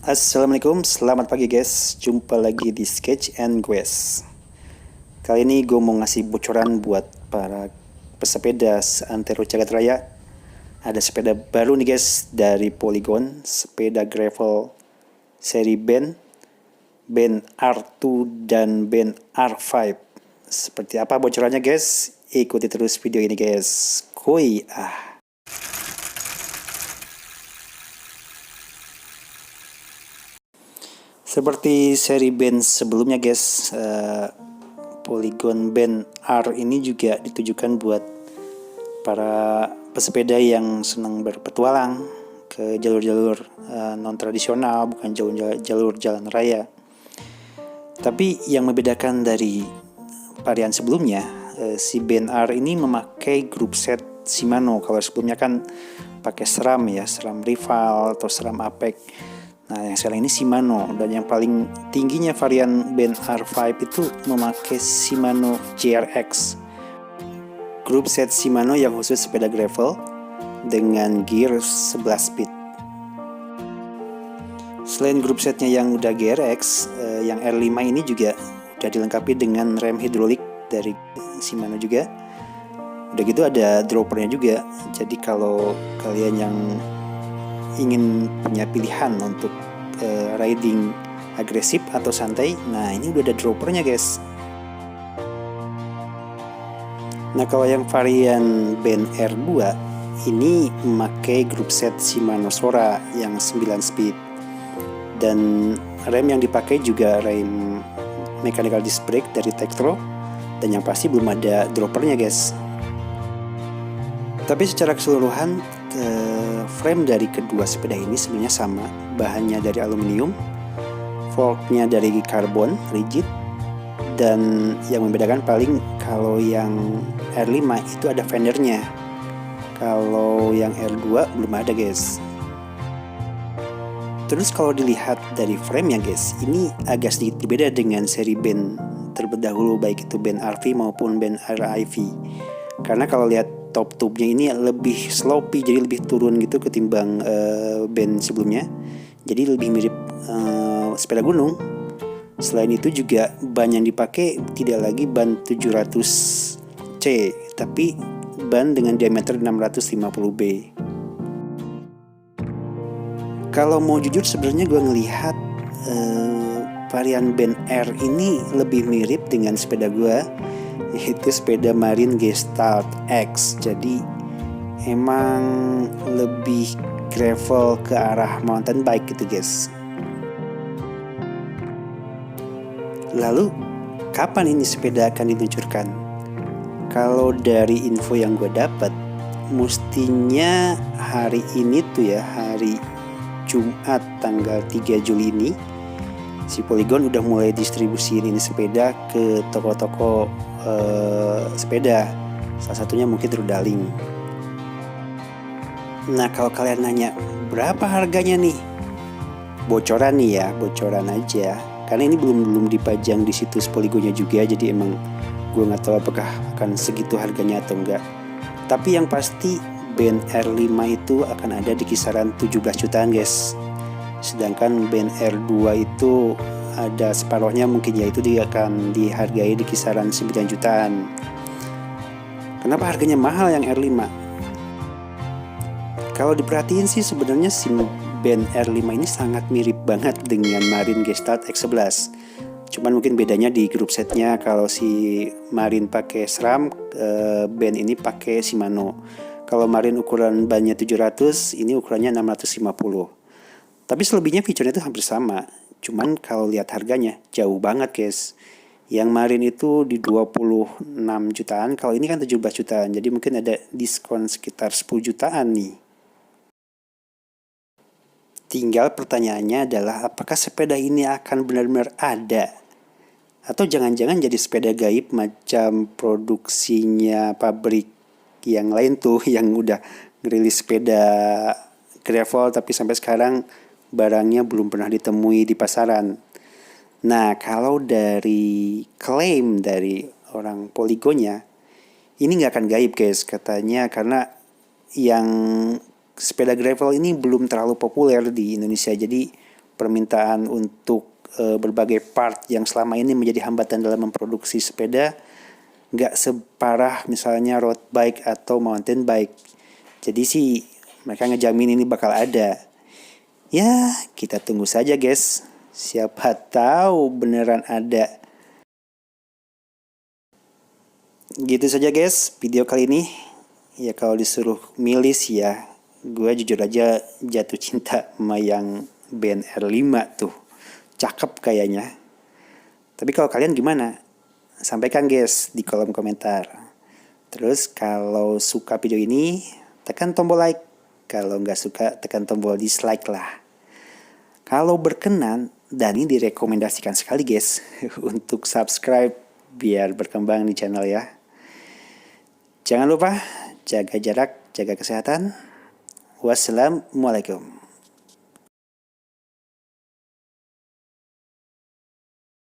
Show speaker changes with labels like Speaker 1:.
Speaker 1: Assalamualaikum, selamat pagi guys. Jumpa lagi di Sketch and Quest. Kali ini gue mau ngasih bocoran buat para pesepeda seantero jagat raya. Ada sepeda baru nih guys dari Polygon, sepeda gravel seri band R2 dan band R5. Seperti apa bocorannya guys? Ikuti terus video ini guys. Koi ah. Seperti seri band sebelumnya guys, Polygon band R ini juga ditujukan buat para pesepeda yang senang berpetualang ke jalur-jalur non-tradisional, bukan jalur jalan raya. Tapi yang membedakan dari varian sebelumnya, si band R ini memakai grup set Shimano. Kalau sebelumnya kan pakai SRAM ya, SRAM Rival atau SRAM Apex. Nah, yang sekarang ini Shimano, dan yang paling tingginya varian band R5 itu memakai Shimano JRX. Grup set Shimano yang khusus sepeda gravel dengan gear 11 speed. Selain grup setnya yang udah GRX, yang R5 ini juga udah dilengkapi dengan rem hidrolik dari Shimano juga. Udah gitu ada droppernya juga. Jadi kalau kalian yang ingin punya pilihan untuk riding agresif atau santai, nah ini udah ada droppernya guys. Nah kalau yang varian band R2 ini memakai grup set Shimano Sora yang 9 speed, dan rem yang dipakai juga rem mechanical disc brake dari Tektro, dan yang pasti belum ada droppernya guys. Tapi secara keseluruhan frame dari kedua sepeda ini sebenarnya sama, bahannya dari aluminium, forknya dari karbon rigid, dan yang membedakan paling kalau yang R5 itu ada fendernya, kalau yang R2 belum ada guys. Terus kalau dilihat dari frame ya guys, ini agak sedikit berbeda dengan seri band terdahulu, baik itu band RV maupun band RIV. Karena kalau lihat top tube-nya ini lebih sloppy, jadi lebih turun gitu ketimbang band sebelumnya. Jadi lebih mirip sepeda gunung. Selain itu juga ban yang dipakai tidak lagi ban 700C, tapi ban dengan diameter 650B. Kalau mau jujur sebenarnya gue ngelihat varian band R ini lebih mirip dengan sepeda gue, yaitu sepeda Marin Gestalt X. Jadi emang lebih gravel ke arah mountain bike gitu guys. Lalu kapan ini sepeda akan diluncurkan? Kalau dari info yang gue dapat, mestinya hari ini tuh ya, hari Jumat tanggal 3 Juli ini, si Polygon udah mulai distribusiin ini sepeda ke toko-toko sepeda, salah satunya mungkin Rudaling. Nah kalau kalian nanya berapa harganya nih, bocoran nih ya, bocoran aja, karena ini belum dipajang di situs Polygonnya juga, jadi emang gue nggak tahu apakah akan segitu harganya atau enggak. Tapi yang pasti band R5 itu akan ada di kisaran 17 jutaan guys, sedangkan band R2 itu ada separuhnya mungkin, yaitu dia akan dihargai di kisaran 9 jutaan. Kenapa harganya mahal yang R5? Kalau diperhatiin sih sebenarnya si band R5 ini sangat mirip banget dengan Marin Gestalt X11. Cuman mungkin bedanya di grup setnya, kalau si Marin pakai SRAM, band ini pakai Shimano. Kalau Marin ukuran bannya 700, ini ukurannya 650. Tapi selebihnya fiturnya itu hampir sama. Cuman kalau lihat harganya jauh banget guys. Yang Marin itu di 26 jutaan, kalau ini kan 17 jutaan. Jadi mungkin ada diskon sekitar 10 jutaan nih. Tinggal pertanyaannya adalah apakah sepeda ini akan benar-benar ada? Atau jangan-jangan jadi sepeda gaib macam produksinya pabrik yang lain tuh, yang udah ngerilis sepeda gravel tapi sampai sekarang barangnya belum pernah ditemui di pasaran. Nah, kalau dari klaim dari orang Polygonnya, ini nggak akan gaib guys katanya, karena yang sepeda gravel ini belum terlalu populer di Indonesia. Jadi permintaan untuk berbagai part yang selama ini menjadi hambatan dalam memproduksi sepeda nggak separah misalnya road bike atau mountain bike. Jadi sih mereka ngejamin ini bakal ada. Ya, kita tunggu saja guys. Siapa tahu beneran ada. Gitu saja guys video kali ini. Ya kalau disuruh milih sih ya, gue jujur aja jatuh cinta sama yang band R5 tuh. Cakep kayaknya. Tapi kalau kalian gimana? Sampaikan guys di kolom komentar. Terus kalau suka video ini, tekan tombol like. Kalau nggak suka, tekan tombol dislike lah. Kalau berkenan, Dani direkomendasikan sekali guys untuk subscribe biar berkembang di channel ya. Jangan lupa jaga jarak, jaga kesehatan. Wassalamualaikum.